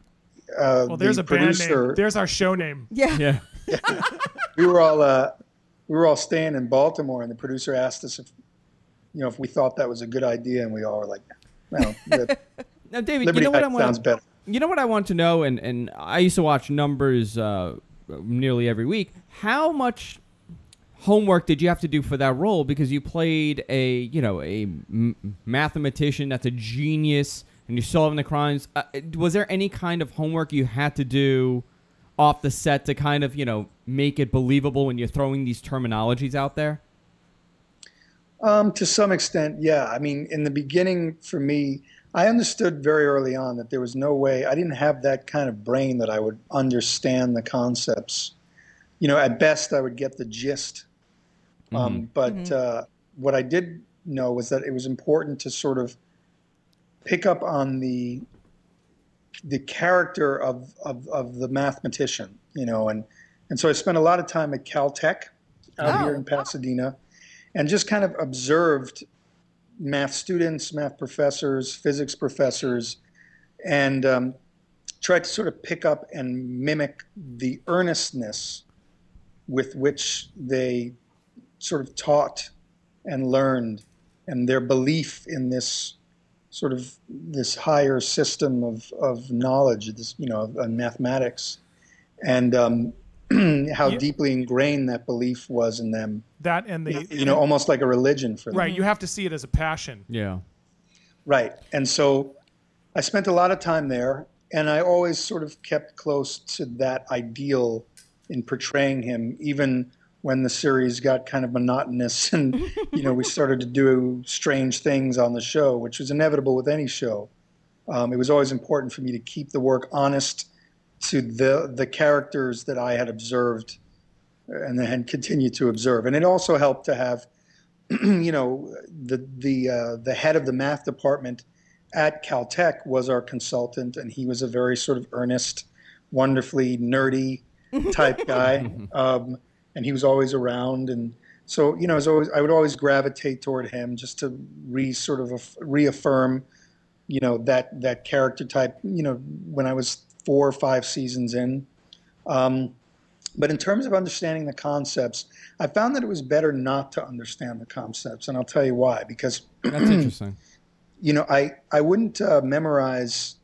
Well, there's the a band producer, name. There's our show name. Yeah. we were all staying in Baltimore, and the producer asked us if we thought that was a good idea, and we all were like, "No." Now, David, Liberty what I Heights want? sounds better. You know what I want to know, and I used to watch Numbers nearly every week. How much homework did you have to do for that role? Because you played a mathematician that's a genius, and you're solving the crimes. Was there any kind of homework you had to do off the set to kind of make it believable when you're throwing these terminologies out there? To some extent, yeah. I mean, in the beginning, for me, I understood very early on that there was no way, I didn't have that kind of brain that I would understand the concepts. You know, at best, I would get the gist. But what I did know was that it was important to sort of pick up on the character of the mathematician, you know, and so I spent a lot of time at Caltech out here in Pasadena, and just kind of observed math students, math professors, physics professors, and tried to sort of pick up and mimic the earnestness with which they sort of taught and learned, and their belief in this sort of this higher system of knowledge, this, you know, of mathematics, and how deeply ingrained that belief was in them. That and the, you know, almost like a religion for them. Right, you have to see it as a passion. Yeah. Right, and so I spent a lot of time there, and I always sort of kept close to that ideal in portraying him, even when the series got kind of monotonous and, you know, we started to do strange things on the show, which was inevitable with any show. It was always important for me to keep the work honest to the characters that I had observed and then continue to observe. And it also helped to have, you know, the head of the math department at Caltech was our consultant, and he was a very sort of earnest, wonderfully nerdy type guy. And he was always around, and so, you know, I would always gravitate toward him just to reaffirm, you know, that character type, you know, when I was 4 or 5 seasons in. But in terms of understanding the concepts, I found that it was better not to understand the concepts, and I'll tell you why. Because that's interesting. You know, I wouldn't memorize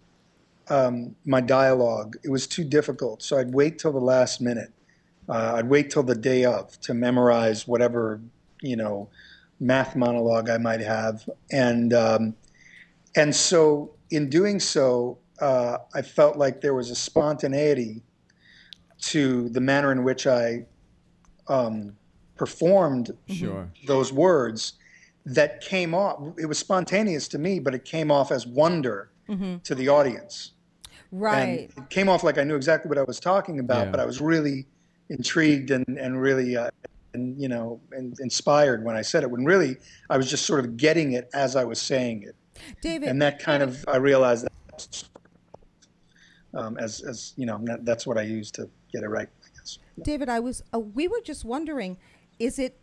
my dialogue. It was too difficult, so I'd wait till the last minute. I'd wait till the day of to memorize whatever, you know, math monologue I might have. And so in doing so, I felt like there was a spontaneity to the manner in which I performed those words that came off. It was spontaneous to me, but it came off as wonder to the audience. Right. And it came off like I knew exactly what I was talking about, but I was really intrigued and really, and you know, and inspired when I said it. When really, I was just sort of getting it as I was saying it. David, and that kind of, I realized that as you know, that's what I used to get it right, I guess. David, we were just wondering, is it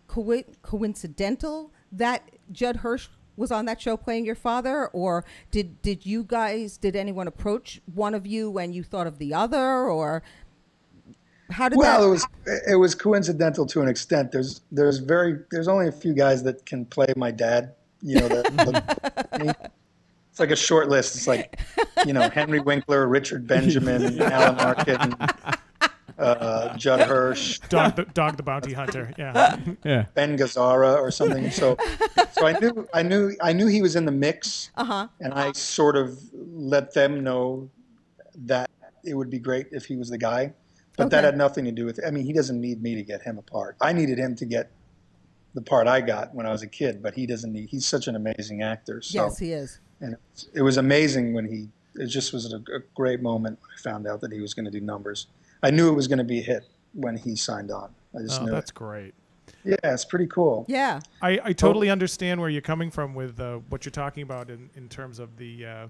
coincidental that Judd Hirsch was on that show playing your father, or did anyone approach one of you and you thought of the other, or how did that? Well, it was coincidental to an extent. There's only a few guys that can play my dad. You know, it's like a short list. It's like, you know, Henry Winkler, Richard Benjamin, Alan Arkin, Judd Hirsch, Dog the Bounty Hunter, yeah. Ben Gazzara or something. So I knew he was in the mix, and I sort of let them know that it would be great if he was the guy. But that had nothing to do with it. I mean, he doesn't need me to get him a part. I needed him to get the part I got when I was a kid, but he doesn't need. He's such an amazing actor. So, yes, he is. And it was amazing when it just was a great moment when I found out that he was going to do numbers. I knew it was going to be a hit when he signed on. I just knew that's it. Great. Yeah, it's pretty cool. Yeah. I totally understand where you're coming from with what you're talking about in terms of the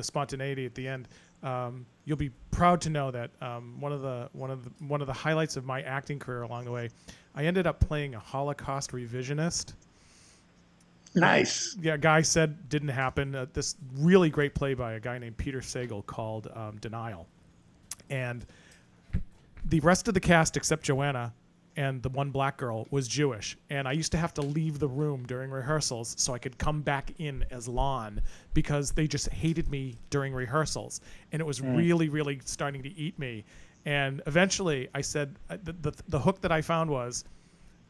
spontaneity at the end. You'll be proud to know that one of the highlights of my acting career along the way, I ended up playing a Holocaust revisionist. Nice. Yeah, a guy said didn't happen. This really great play by a guy named Peter Sagal called Denial. And the rest of the cast except Joanna and the one black girl was Jewish. And I used to have to leave the room during rehearsals so I could come back in as Lon, because they just hated me during rehearsals. And it was really, really starting to eat me. And eventually I said, the hook that I found was,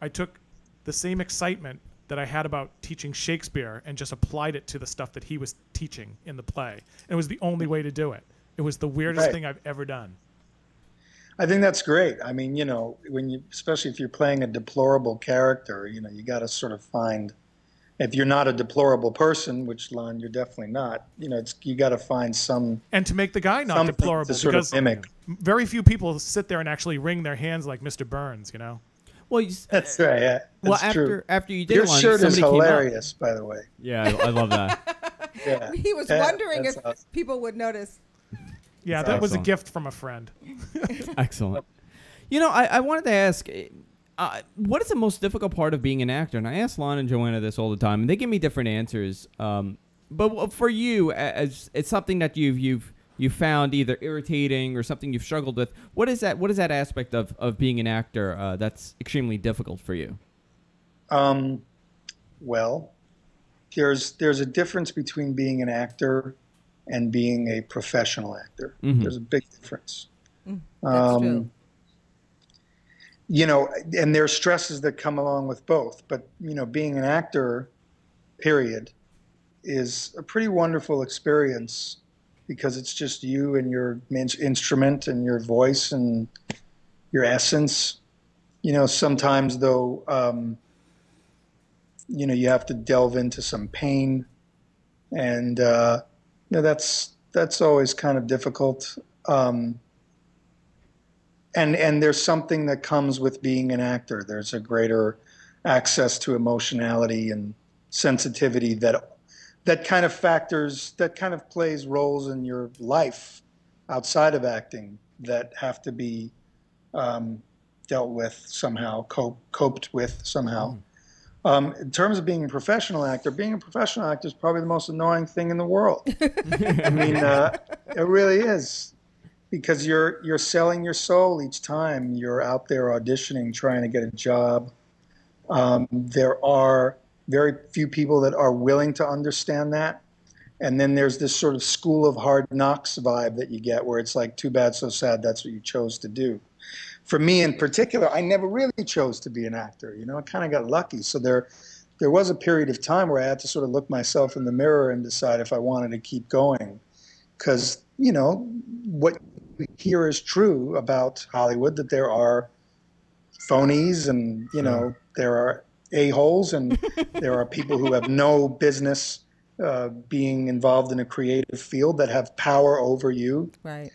I took the same excitement that I had about teaching Shakespeare and just applied it to the stuff that he was teaching in the play. And it was the only way to do it. It was the weirdest thing I've ever done. I think that's great. I mean, especially if you're playing a deplorable character, you got to sort of find, if you're not a deplorable person, which, Lon, you're definitely not, you got to find some. And to make the guy not deplorable, to sort because of mimic. very few people sit there and actually wring their hands like Mr. Burns, Well, that's right. Yeah, that's after you did your one, shirt is somebody hilarious, by the way. Yeah, I love that. Yeah, he was wondering if awesome. people would notice. Yeah, That's that was a excellent. gift from a friend. Excellent. I wanted to ask, what is the most difficult part of being an actor? And I ask Lon and Joanna this all the time, and they give me different answers. But for you, as it's something that you've found either irritating or something you've struggled with, what is that aspect of being an actor that's extremely difficult for you? Well, there's a difference between being an actor and being a professional actor. Mm-hmm. There's a big difference. That's true. And there are stresses that come along with both. But, being an actor, period, is a pretty wonderful experience because it's just you and your instrument and your voice and your essence. Sometimes, though, you have to delve into some pain. And, that's always kind of difficult. And there's something that comes with being an actor. There's a greater access to emotionality and sensitivity that kind of plays roles in your life outside of acting that have to be dealt with somehow, coped with somehow. In terms of being a professional actor is probably the most annoying thing in the world. I mean, it really is, because you're selling your soul each time you're out there auditioning, trying to get a job. There are very few people that are willing to understand that. And then there's this sort of school of hard knocks vibe that you get where it's like, too bad, so sad, that's what you chose to do. For me in particular, I never really chose to be an actor. I kind of got lucky. So there was a period of time where I had to sort of look myself in the mirror and decide if I wanted to keep going. Because, what we hear is true about Hollywood, that there are phonies and, there are a-holes and there are people who have no business being involved in a creative field that have power over you. Right.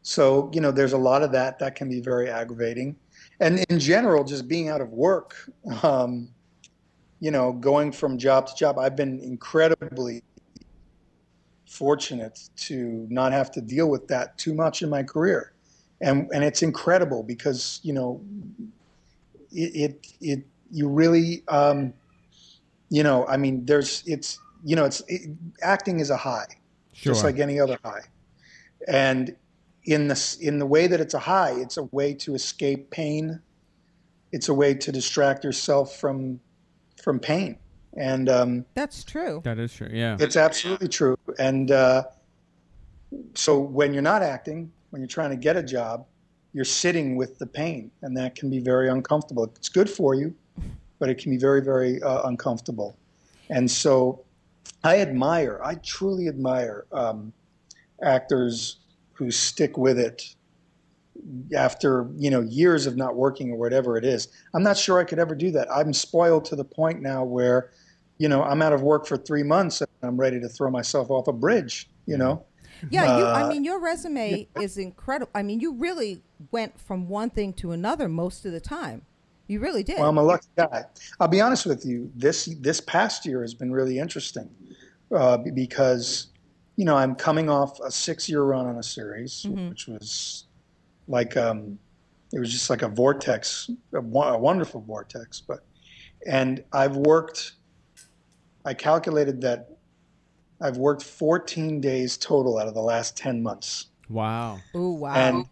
So, there's a lot of that can be very aggravating. And in general, just being out of work, going from job to job, I've been incredibly fortunate to not have to deal with that too much in my career. And it's incredible because, you really, acting is a high, just like any other high. And in the way that it's a high, it's a way to escape pain. It's a way to distract yourself from pain. And that's true. That is true. Yeah, it's absolutely true. And so when you're not acting, when you're trying to get a job, you're sitting with the pain, and that can be very uncomfortable. It's good for you, but it can be very, very uncomfortable. And so I truly admire actors who stick with it after, years of not working or whatever it is. I'm not sure I could ever do that. I'm spoiled to the point now where, I'm out of work for 3 months and I'm ready to throw myself off a bridge, Yeah, your resume is incredible. I mean, you really went from one thing to another most of the time. You really did. Well, I'm a lucky guy. I'll be honest with you. This past year has been really interesting because, I'm coming off a 6-year run on a series, which was like, it was just like a vortex, a wonderful vortex. And I calculated that I've worked 14 days total out of the last 10 months. Wow. Oh, wow.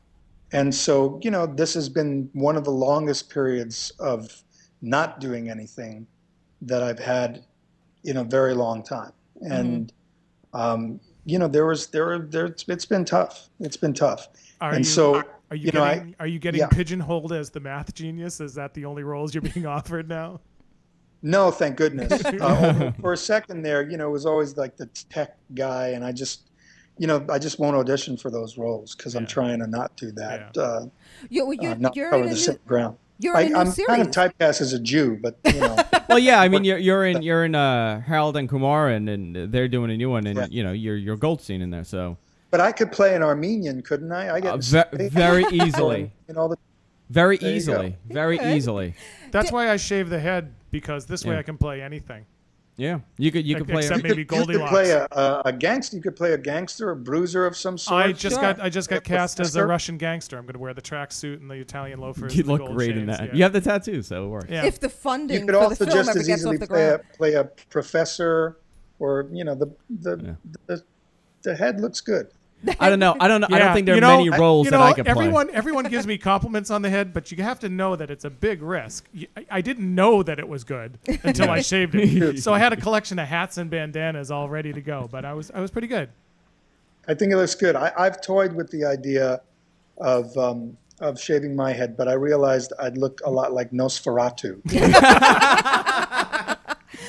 And so, this has been one of the longest periods of not doing anything that I've had in a very long time. And, it's been tough. It's been tough. Are you getting pigeonholed as the math genius? Is that the only roles you're being offered now? No, thank goodness. For a second there, it was always like the tech guy, and I just won't audition for those roles because I'm trying to not do that. You're Not in cover a the new, same ground. you're in a new I'm series. kind of typecast as a Jew, but Well, yeah, I mean, you're in Harold and Kumar, and they're doing a new one, and you're Goldstein in there, so. But I could play an Armenian, couldn't I? I get very easily. Very easily. Very easily. That's why I shave the head, because this way I can play anything. Yeah, you could play. Except maybe Goldilocks. You could play a gangster. You could play a gangster, a bruiser of some sort. I just got cast as a Russian gangster. I'm going to wear the tracksuit and the Italian loafers. You and the look gold great chains. in that. Yeah. You have the tattoo, so it works. Yeah. If the funding You could for also the film just ever as gets easily off the ground. play a professor, or the head looks good. I don't know. Yeah, I don't think there are many roles that I could play. Everyone gives me compliments on the head, but you have to know that it's a big risk. I didn't know that it was good until I shaved it. So I had a collection of hats and bandanas all ready to go, but I was pretty good. I think it looks good. I've toyed with the idea of shaving my head, but I realized I'd look a lot like Nosferatu.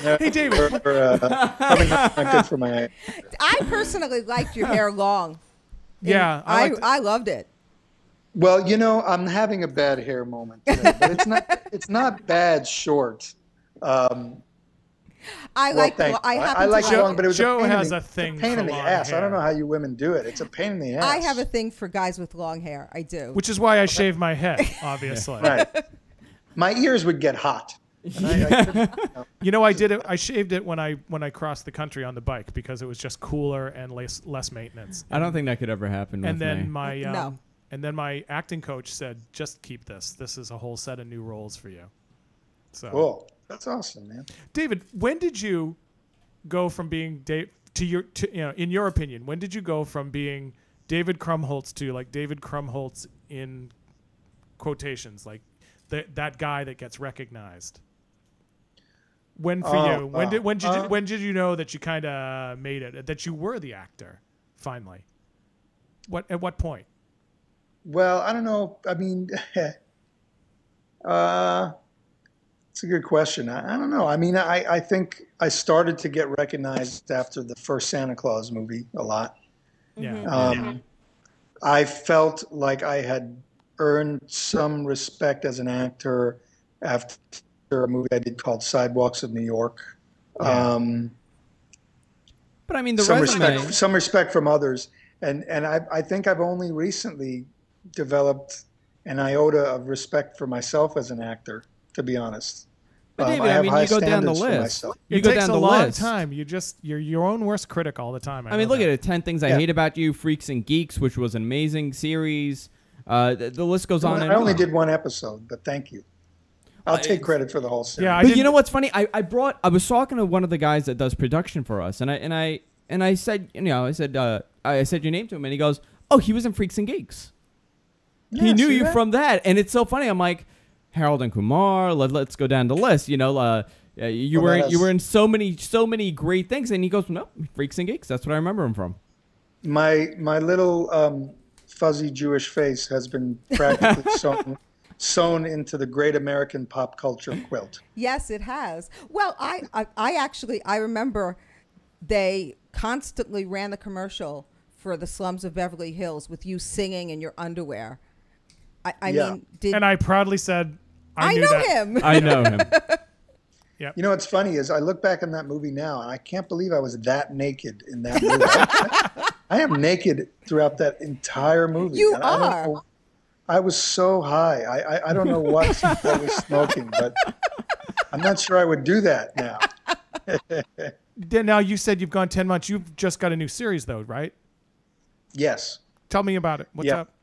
Hey, David. Probably not good for my head. I personally liked your hair long. Yeah, I loved it. Well, I'm having a bad hair moment today, but it's not bad short. I like long, but it was Joe a pain has in a thing pain for in the long ass. hair. I don't know how you women do it. It's a pain in the ass. I have a thing for guys with long hair. I do. Which is why I shave my head, obviously. Right. My ears would get hot. I did it. I shaved it when I crossed the country on the bike because it was just cooler and less maintenance. I don't think that could ever happen. And with then me. my acting coach said, "Just keep this. This is a whole set of new roles for you." So cool. That's awesome, man. David, when did you go from being in your opinion, when did you go from being David Krumholtz to like David Krumholtz in quotations, like that guy that gets recognized? When for you? When did you know that you kind of made it? That you were the actor finally? At what point? Well, I don't know. I mean, it's a good question. I don't know. I mean, I think I started to get recognized after the first Santa Claus movie a lot. Yeah. I felt like I had earned some respect as an actor after a movie I did called Sidewalks of New York. But I mean, some respect from others, and I think I've only recently developed an iota of respect for myself as an actor, to be honest. But David, you go down the list. You go down the list. It takes a long time. You're your own worst critic all the time. I mean, look at it. 10 Things I Hate About You, Freaks and Geeks, which was an amazing series. The list goes on and on. I only did one episode, but thank you. I'll take credit for the whole series. Yeah, but you know what's funny? I was talking to one of the guys that does production for us, and I said, I said your name to him, and he goes, "Oh, he was in Freaks and Geeks." Yeah, he knew you from that, and it's so funny. I'm like, Harold and Kumar. Let's go down the list. You were in so many great things, and he goes, "No, Freaks and Geeks." That's what I remember him from. My little fuzzy Jewish face has been practically sewn into the great American pop culture quilt. Yes, it has. Well, I remember they constantly ran the commercial for the slums of Beverly Hills with you singing in your underwear. And I proudly said, I knew know that. him. I know him. Yep. You know what's funny is I look back on that movie now, and I can't believe I was that naked in that movie. I am naked throughout that entire movie. You and are. I was so high. I don't know what I was smoking, but I'm not sure I would do that now. Now, you said you've gone 10 months. You've just got a new series, though, right? Yes. Tell me about it. What's up?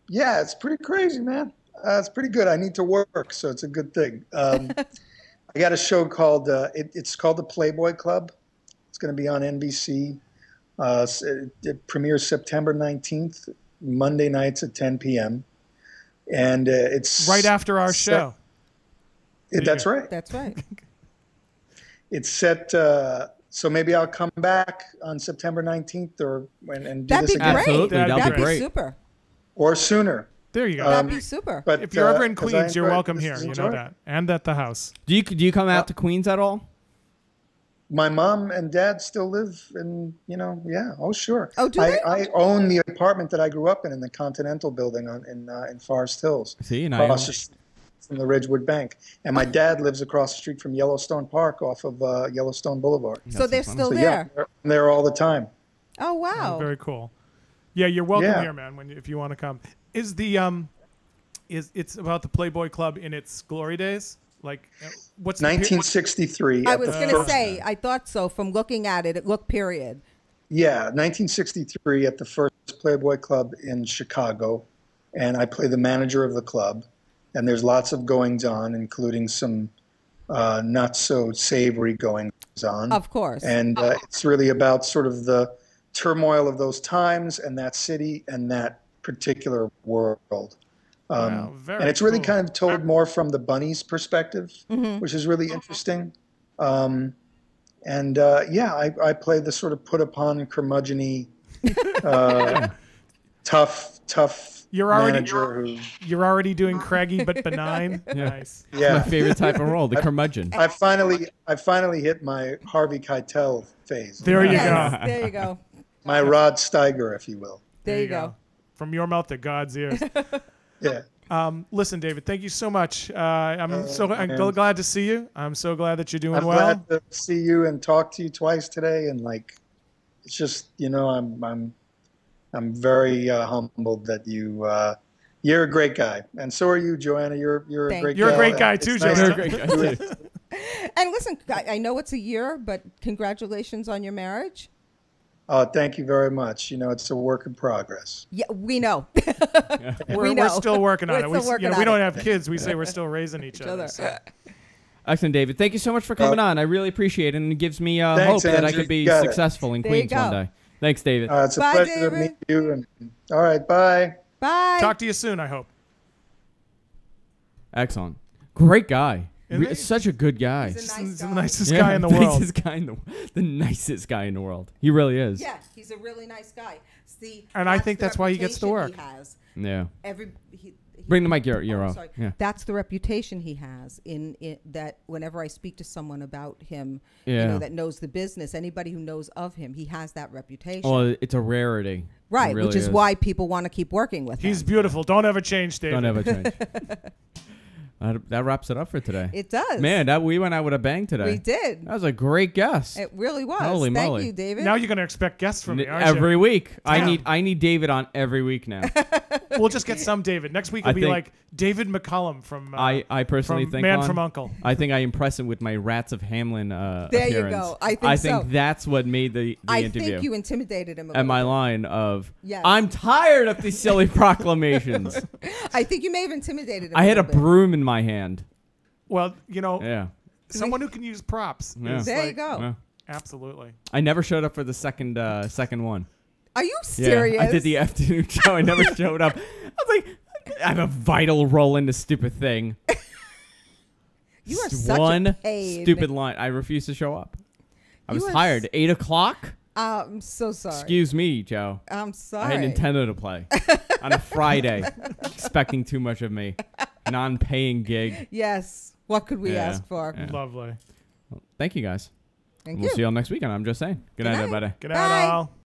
Yeah, it's pretty crazy, man. It's pretty good. I need to work, so it's a good thing. I got a show called, it's called The Playboy Club. It's going to be on NBC. It premieres September 19th, Monday nights at 10 p.m. And it's right after our show. That's right. That's right. It's set, so maybe I'll come back on September 19th and do this again. Absolutely. That'd be great. super. Or sooner. There you go. That'd be super. But if you're ever in Queens, you're welcome here. You know that. And at the house. Do you come out to Queens at all? my mom and dad still live in, yeah. Oh, sure. Oh, do they? I own the apartment that I grew up in the Continental Building in Forest Hills. See, and across from the Ridgewood Bank. And my dad lives across the street from Yellowstone Park off of Yellowstone Boulevard. So they're still Yeah, there. I'm there all the time. Oh, wow. Very cool. Yeah, you're welcome Yeah. here, man. If you want to come, is the it's about the Playboy Club in its glory days? Like, what's 1963. I was going to say, I thought so. From looking at it, it looked period. Yeah, 1963 at the first Playboy Club in Chicago. And I play the manager of the club. And there's lots of goings on, including some not so savory goings on. Of course. And it's really about sort of the turmoil of those times and that city and that particular world. Wow, and it's really cool. kind of told more from the bunny's perspective, which is really interesting. I play the sort of put upon curmudgeon-y, tough You're already doing craggy but benign. Yeah. Nice. Yeah. My favorite type of role, the curmudgeon. I finally hit my Harvey Keitel phase. There you Yes, go. there you go. My Rod Steiger, if you will. There you go. From your mouth to God's ears. Yeah. Listen, David, thank you so much. I'm glad to see you. I'm so glad that you're doing I'm well. glad to see you and talk to you twice today. And it's just, I'm very humbled that you're a great guy. And so are you, Joanna. You're a great guy. You're a great guy too, Joanna. You're a great guy, too. And listen, I know it's a year, but congratulations on your marriage. Oh, thank you very much. It's a work in progress. Yeah, we know. We're still working on it. We're still working on we don't it. have kids. We say we're still raising each other. So. Excellent, David. Thank you so much for coming on. I really appreciate it, and it gives me hope Thanks, that I Andrew. could be You got it. successful in There you Queens one go. day. Thanks, David. It's a Bye, pleasure to David. meet you. And all right, bye. Bye. Talk to you soon, I hope. Excellent. Great guy. Isn't he? Such a good guy. He's a nice He's the guy. nicest guy in the world. The nicest guy in the world. He really is. Yeah, he's a really nice guy. See, And I think that's why he gets to work. reputation he has. Yeah. Bring the mic. You're Oh, off. sorry. Yeah. That's the reputation he has in that whenever I speak to someone about him, Yeah. that knows the business, anybody who knows of him, he has that reputation. Well, it's a rarity. Right, It really which is why people want to keep working with He's him. beautiful. Don't ever change, David. Don't ever change. That wraps it up for today. It does. Man, we went out with a bang today. We did. That was a great guest. It really was. Holy Thank moly. you, David. Now you're going to expect guests from me, aren't Every week. Yeah. I need David on every week now. you? We'll just get some David. Next week I it'll be think- like David McCullum from I personally from think Man Lon, from Uncle. I think I impress him with my Rats of Hamlin There you appearance. go. I think so. that's what made the I interview. think you intimidated him a and my little line of, Yes. I'm tired of these silly proclamations. bit. I think you may have intimidated him I had a little bit. broom in my hand. Well, Yeah. someone who can use props. Yeah. is There you like- go. Yeah. Absolutely. I never showed up for the second one. Are you Yeah, serious? I did the afternoon show. I never showed up. I was like, I have a vital role in this stupid thing. You are Just such one a pain. stupid line. I refused to show up. I You was are tired. 8 o'clock? I'm so sorry. Excuse me, Joe. I'm I sorry. had Nintendo to play on a Friday, expecting too much of me. Non-paying gig. Yes. What could we Yeah. ask for? Yeah. Lovely. Thank you, guys. Thank We'll you. see you all next week, and I'm just saying. Good night, night. everybody. Good night, Bye. all.